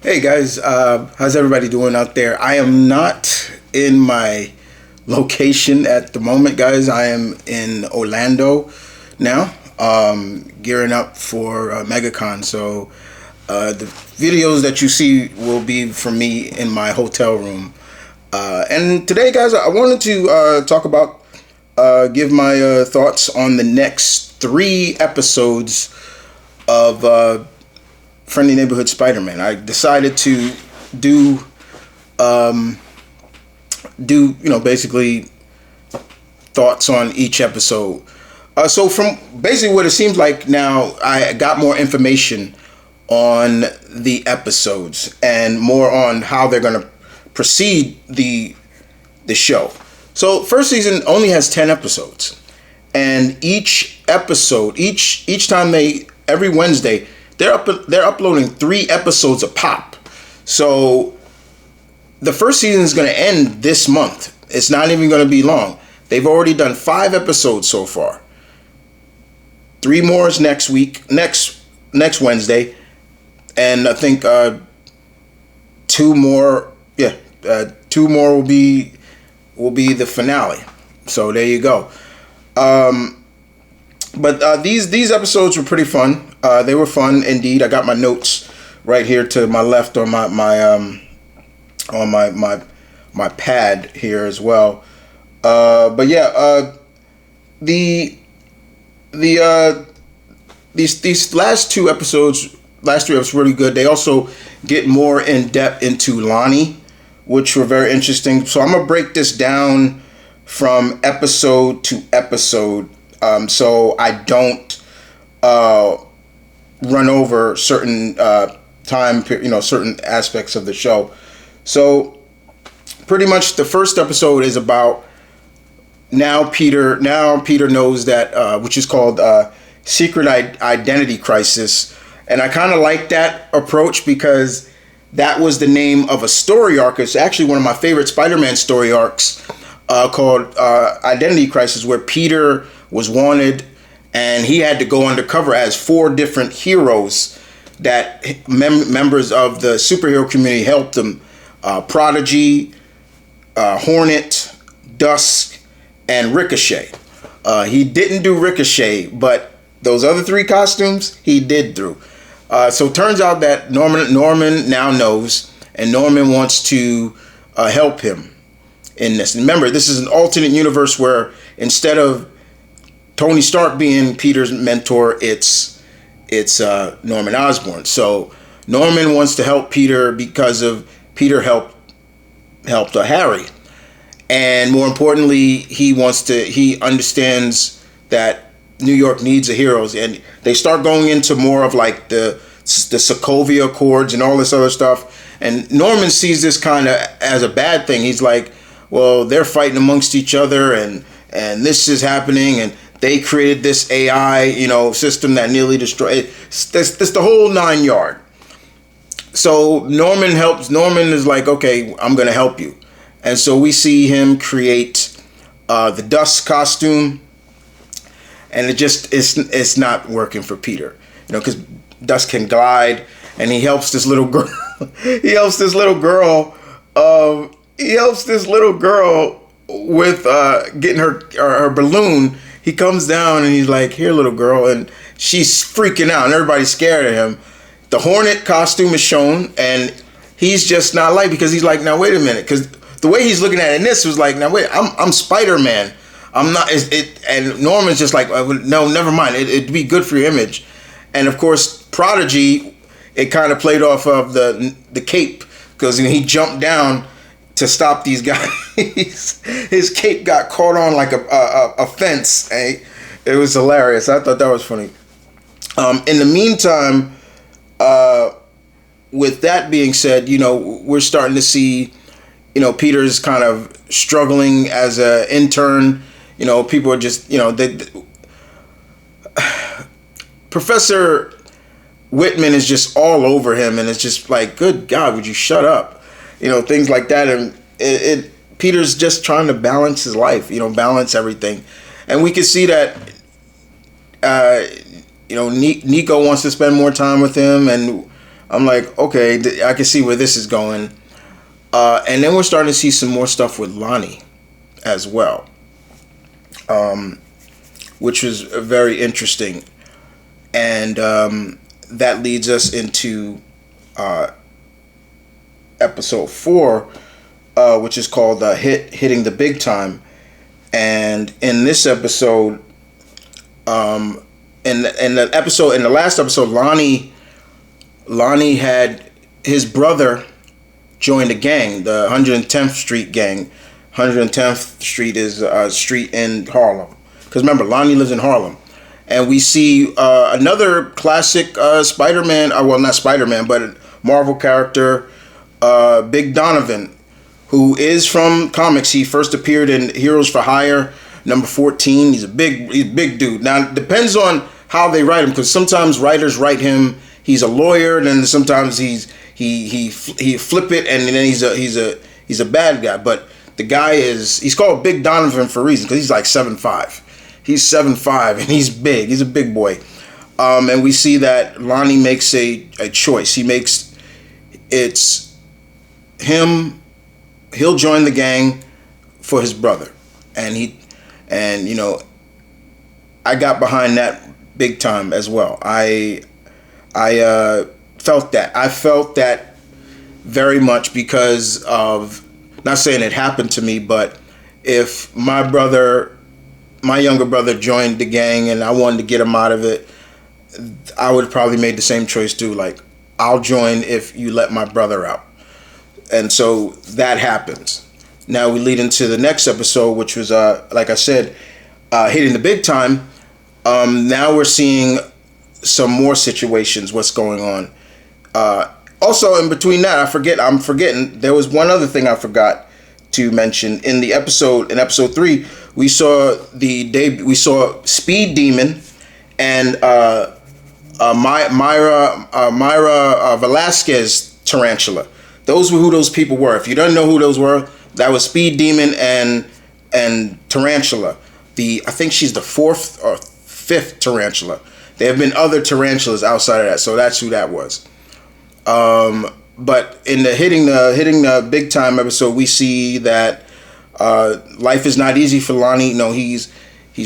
Hey guys, how's everybody doing out there? I am not in my location at the moment, guys. I am in Orlando now, gearing up for MegaCon. So the videos that you see will be from me in my hotel room. And today, guys, I wanted to talk about, give my thoughts on the next 3 episodes of Friendly Neighborhood Spider-Man. I decided to do basically thoughts on each episode. So from basically what it seems like now, I got more information on the episodes and more on how they're going to proceed the show. So first season only has 10 episodes, and each episode, each time every Wednesday, they're uploading 3 episodes a pop. So the first season is going to end this month. It's not even going to be long. They've already done 5 episodes so far. 3 more is next week, next Wednesday, and I think 2 more. Yeah, 2 more will be the finale. So there you go. But these episodes were pretty fun. They were fun indeed. I got my notes right here to my left on my pad here as well. But yeah, these last 3 episodes really good. They also get more in depth into Lonnie, which were very interesting. So I'm gonna break this down from episode to episode, so I don't run over certain certain aspects of the show. So pretty much the first episode is about now Peter knows that, which is called Secret Identity Crisis. And I kind of like that approach because that was the name of a story arc. It's actually one of my favorite Spider-Man story arcs, called Identity Crisis, where Peter was wanted and he had to go undercover as 4 different heroes that members of the superhero community helped him. Prodigy, Hornet, Dusk, and Ricochet. He didn't do Ricochet, but those other 3 costumes he did do. So it turns out that Norman now knows, and Norman wants to help him in this. And remember, this is an alternate universe where instead of Tony Stark being Peter's mentor, it's Norman Osborn. So Norman wants to help Peter because of Peter helped Harry, and more importantly, he understands that New York needs a heroes, and they start going into more of like the Sokovia Accords and all this other stuff. And Norman sees this kind of as a bad thing. He's like, well, they're fighting amongst each other, and this is happening, and they created this AI, system that nearly destroyed. This the whole 9 yard. So Norman helps. Norman is like, okay, I'm gonna help you, and so we see him create the Dusk costume, and it's not working for Peter, because Dusk can glide, and he helps this little girl. he helps this little girl with getting her balloon. He comes down and he's like, here, little girl, and she's freaking out, and everybody's scared of him. The Hornet costume is shown, and he's just not like, because he's like, now wait a minute, because the way he's looking at it in this was like, now wait, I'm Spider-Man. I'm not and Norman's just like, no, never mind. It'd be good for your image. And of course, Prodigy, it kind of played off of the cape, because he jumped down to stop these guys. His cape got caught on like a fence. And it was hilarious. I thought that was funny. In the meantime, with that being said, we're starting to see, Peter's kind of struggling as an intern. People are just, Professor Whitman is just all over him, and it's just like, good God, would you shut up? Things like that. And Peter's just trying to balance his life, balance everything. And we can see that, Nico wants to spend more time with him, and I'm like, okay, I can see where this is going. And then we're starting to see some more stuff with Lonnie as well, which was very interesting. And that leads us into episode 4, which is called Hitting the Big Time. And in this episode, in the last episode, Lonnie had his brother join the gang, the 110th Street gang. 110th Street is a street in Harlem. Because remember, Lonnie lives in Harlem. And we see another classic Spider-Man, well, not Spider-Man, but Marvel character, Big Donovan, who is from comics. He first appeared in Heroes for Hire, number 14. He's a big dude. Now, it depends on how they write him, because sometimes writers write him, he's a lawyer, and then sometimes he flip it, and then he's a bad guy. But the guy he's called Big Donovan for a reason, because he's like 7'5". He's 7'5", and he's big. He's a big boy. And we see that Lonnie makes a choice. It's him. He'll join the gang for his brother, and I got behind that big time as well. I felt that. I felt that very much because of, not saying it happened to me, but if my younger brother joined the gang and I wanted to get him out of it, I would probably made the same choice too. Like, I'll join if you let my brother out. And so that happens. Now we lead into the next episode, which was, like I said, Hitting the Big Time. Now we're seeing some more situations, what's going on. Also, in between that, I'm forgetting, there was one other thing I forgot to mention. In episode 3, we saw Speed Demon and Myra Velasquez Tarantula. Those were who those people were. If you don't know who those were, that was Speed Demon and Tarantula. I think she's the 4th or 5th Tarantula. There have been other tarantulas outside of that, so that's who that was. But in the hitting the big time episode, we see that life is not easy for Lonnie. No, he's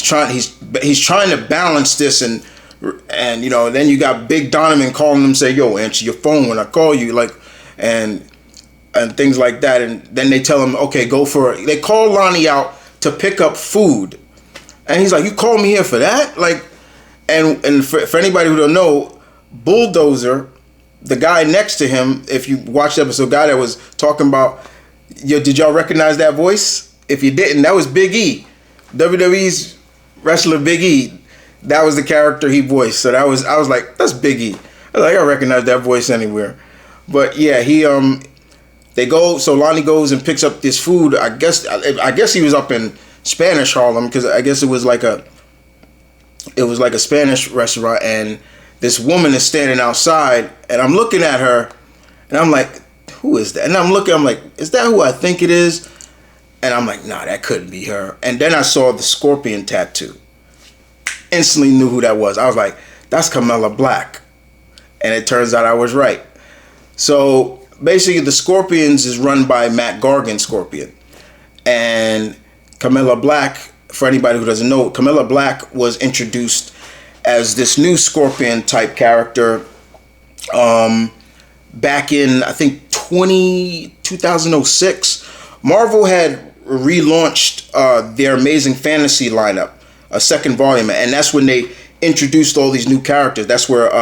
trying to balance this, and then you got Big Donovan calling him, say, "Yo, answer your phone when I call you," like, and things like that. And then they tell him, "Okay, go for it." They call Lonnie out to pick up food, and he's like, "You called me here for that?" Like, and for anybody who don't know, Bulldozer, the guy next to him, if you watch the episode, guy that was talking about, did y'all recognize that voice? If you didn't, that was Big E, WWE's wrestler Big E. That was the character he voiced. So I was like, that's Big E. I was like, I recognize that voice anywhere. But yeah, so Lonnie goes and picks up this food. I guess he was up in Spanish Harlem, because I guess it was like a Spanish restaurant, and this woman is standing outside, and I'm looking at her, and I'm like, who is that? And I'm like, is that who I think it is? And I'm like, nah, that couldn't be her. And then I saw the scorpion tattoo. Instantly knew who that was. I was like, that's Carmella Black. And it turns out I was right. So basically, the Scorpions is run by Matt Gargan Scorpion. And Carmella Black, for anybody who doesn't know, Carmella Black was introduced as this new Scorpion type character back in, I think, 2006. Marvel had relaunched their Amazing Fantasy lineup, a second volume, and that's when they introduced all these new characters. That's where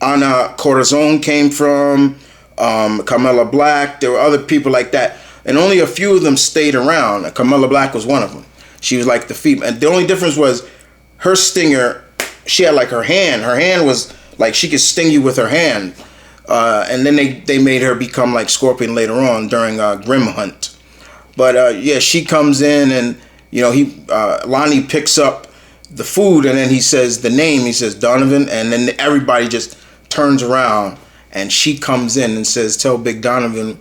Ana Corazon came from, Carmella Black. There were other people like that, and only a few of them stayed around. Carmella Black was one of them. She was like the female, and the only difference was her stinger. She had like her hand was like she could sting you with her hand, and then they made her become like Scorpion later on during Grim Hunt. But yeah, she comes in, and Lonnie picks up the food, and then he says the name. He says Donovan, and then everybody just turns around, and she comes in and says, "Tell Big Donovan,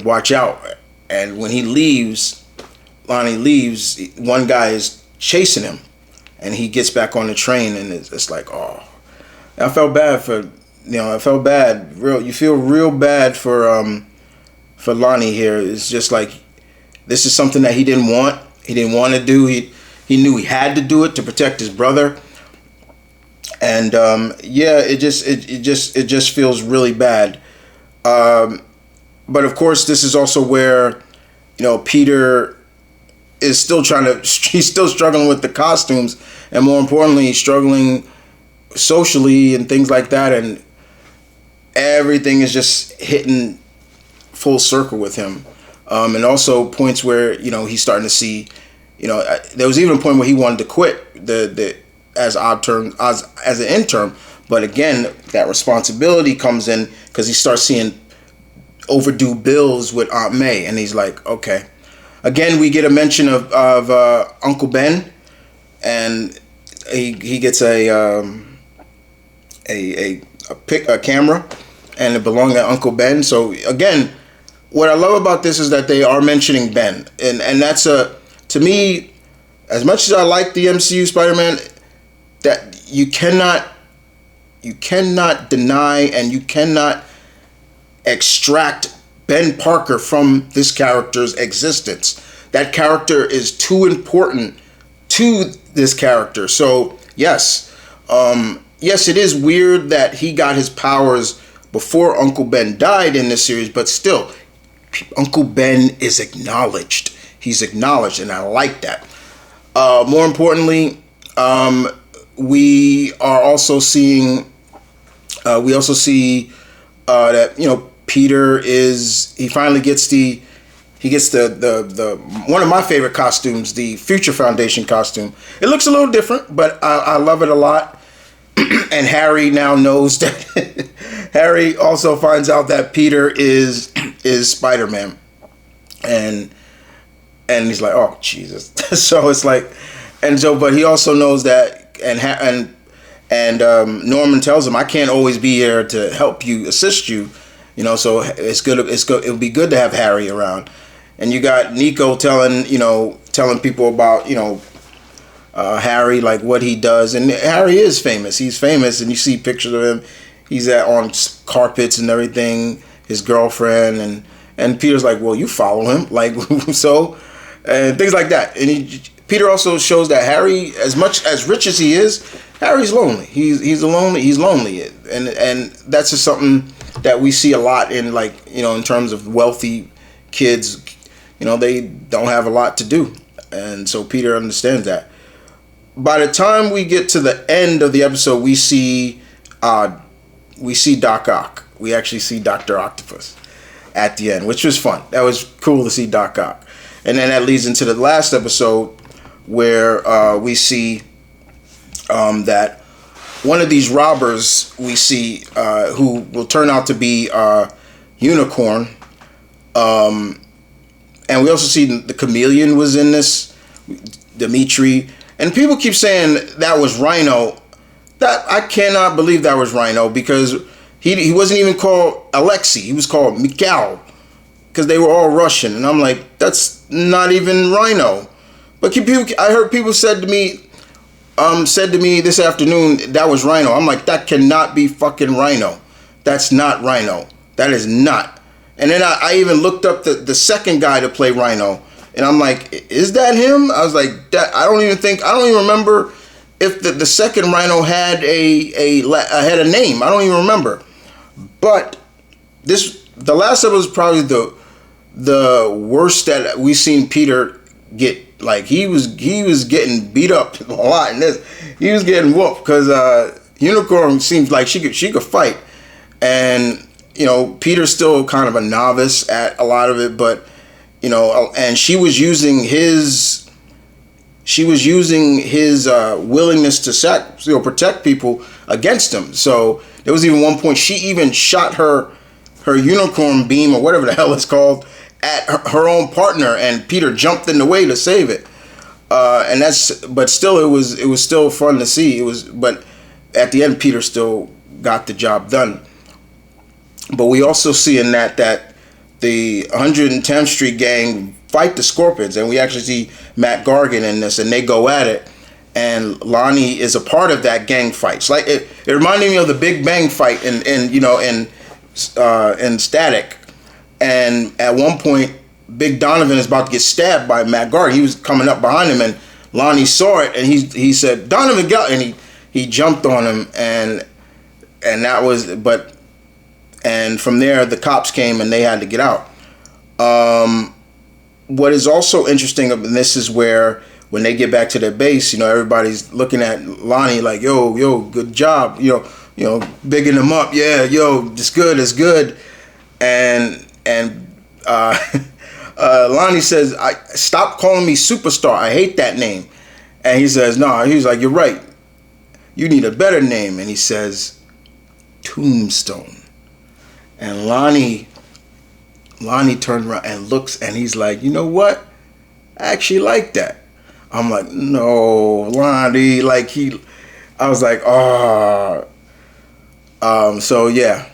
watch out." And when Lonnie leaves, one guy is chasing him, and he gets back on the train, and it's like, oh. I felt bad for, I felt bad. You feel real bad for Lonnie here. It's just like, this is something that he didn't want. He didn't want to do. He knew he had to do it to protect his brother. And yeah, it just feels really bad. But of course, this is also where, Peter is still he's still struggling with the costumes, and more importantly, he's struggling socially and things like that, and everything is just hitting full circle with him. And also points where, he's starting to see, there was even a point where he wanted to quit as an intern, but again, that responsibility comes in because he starts seeing overdue bills with Aunt May, and he's like, okay. Again, we get a mention of Uncle Ben, and he gets a camera, and it belonged to Uncle Ben. So again, what I love about this is that they are mentioning Ben, and that's to me, as much as I like the MCU Spider-Man, that you cannot deny and you cannot extract Ben Parker from this character's existence. That character is too important to this character. So yes, it is weird that he got his powers before Uncle Ben died in this series, but still, Uncle Ben is acknowledged. He's acknowledged, and I like that. More importantly, we also see that Peter he finally gets the one of my favorite costumes, the Future Foundation costume. It looks a little different, but I love it a lot. And Harry now knows that Harry also finds out that Peter is Spider-Man, and he's like, oh Jesus. So it's like, but he also knows that, and Norman tells him, I can't always be here to help you, assist you, so it'll be good to have Harry around. And you got Nico telling people about, Harry, like what he does. And Harry is famous. He's famous, and you see pictures of him. He's on carpets and everything, his girlfriend, and Peter's like, well, you follow him, like, so, and things like that. And Peter also shows that Harry, as much as rich as he is, Harry's lonely. He's lonely, and that's just something that we see a lot in, like, in terms of wealthy kids. They don't have a lot to do, and so Peter understands that. By the time we get to the end of the episode, we see Doc Ock. We actually see Dr. Octopus at the end, which was fun. That was cool to see Doc Ock. And then that leads into the last episode, where we see that one of these robbers we see, who will turn out to be Unicorn, and we also see the Chameleon was in this, Dimitri, and people keep saying that was Rhino. That I cannot believe that was Rhino, because he wasn't even called Alexei. He was called M.V.K, because they were all Russian, and I'm like, that's not even Rhino. But I heard people said to me this afternoon that was Rhino. I'm like, that cannot be fucking Rhino. That's not Rhino. That is not. And then I even looked up the second guy to play Rhino, and I'm like, is that him? I was like, I don't even remember if the second Rhino had had a name. I don't even remember. But the last episode was probably the worst that we've seen Peter get. Like, he was getting beat up a lot in this. He was getting whooped because Unicorn seems like she could fight, and Peter's still kind of a novice at a lot of it, but and she was using his willingness to protect people against him. So there was even one point she even shot her unicorn beam, or whatever the hell it's called, at her own partner, and Peter jumped in the way to save it. But still, it was still fun to see. But at the end, Peter still got the job done. But we also see in that the 110th Street gang fight the Scorpions, and we actually see Matt Gargan in this, and they go at it, and Lonnie is a part of that gang fight. It's like it reminded me of the Big Bang fight in Static. And at one point, Big Donovan is about to get stabbed by Matt Gargan. He was coming up behind him, and Lonnie saw it, and he said, "Donovan, get out!" And he jumped on him, and that was, and from there the cops came and they had to get out. What is also interesting, and this is where when they get back to their base, everybody's looking at Lonnie like, yo, good job, bigging him up, yeah, yo, it's good, and Lonnie says, stop calling me superstar. I hate that name. And he says, no, he's like, you're right. You need a better name. And he says, Tombstone. And Lonnie turned around and looks, and he's like, you know what? I actually like that. I'm like, no, Lonnie, I was like, oh. So yeah.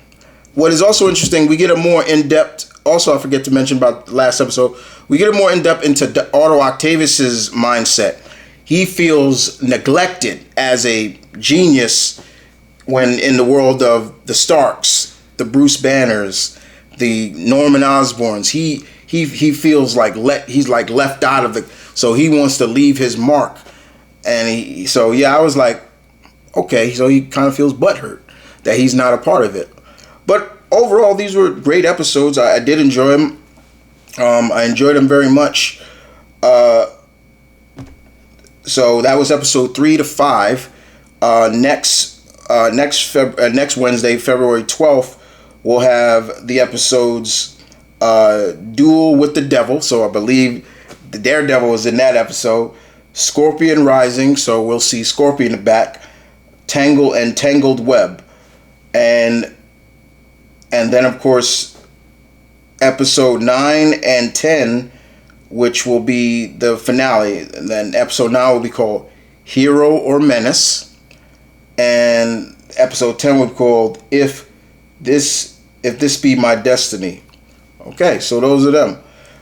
What is also interesting, we get a more in-depth, also I forget to mention about the last episode, we get a more in-depth into Otto Octavius's mindset. He feels neglected as a genius when in the world of the Starks, the Bruce Banners, the Norman Osborns. He feels like he's like left out of the, so he wants to leave his mark. And I was like, okay, so he kind of feels butthurt that he's not a part of it. But overall, these were great episodes. I did enjoy them. I enjoyed them very much. So that was episode 3 to 5. Next Wednesday, February 12th, we'll have the episodes Duel with the Devil. So I believe the Daredevil was in that episode. Scorpion Rising. So we'll see Scorpion back. Tangle and Tangled Web. And then, of course, episode 9 and 10, which will be the finale. And then episode 9 will be called Hero or Menace. And episode 10 will be called If This Be My Destiny. Okay, so those are them.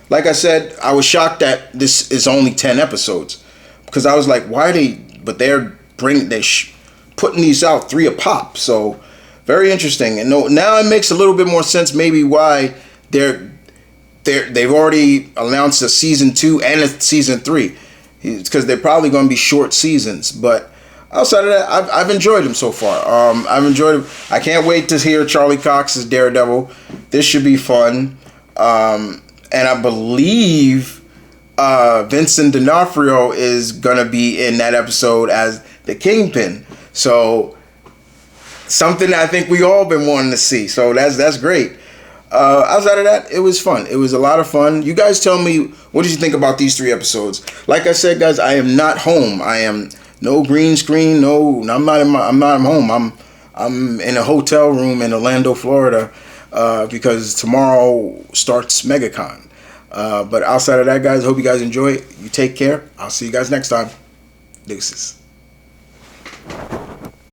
Like I said, I was shocked that this is only 10 episodes. Because I was like, why are they... But they're putting these out 3 a pop. So... very interesting, and now it makes a little bit more sense maybe why they've already announced a season 2 and a season 3. It's because they're probably going to be short seasons. But outside of that, I've enjoyed them so far. I've enjoyed them. I can't wait to hear Charlie Cox's Daredevil. This should be fun. And I believe Vincent D'Onofrio is going to be in that episode as the Kingpin. So... something I think we all been wanting to see. So that's great. Outside of that, it was fun. It was a lot of fun. You guys tell me, what did you think about these 3 episodes? Like I said, guys, I am not home. I am no green screen. No, I'm not home. I'm in a hotel room in Orlando, Florida, because tomorrow starts MegaCon. But outside of that, guys, hope you guys enjoy it. You take care. I'll see you guys next time. Deuces.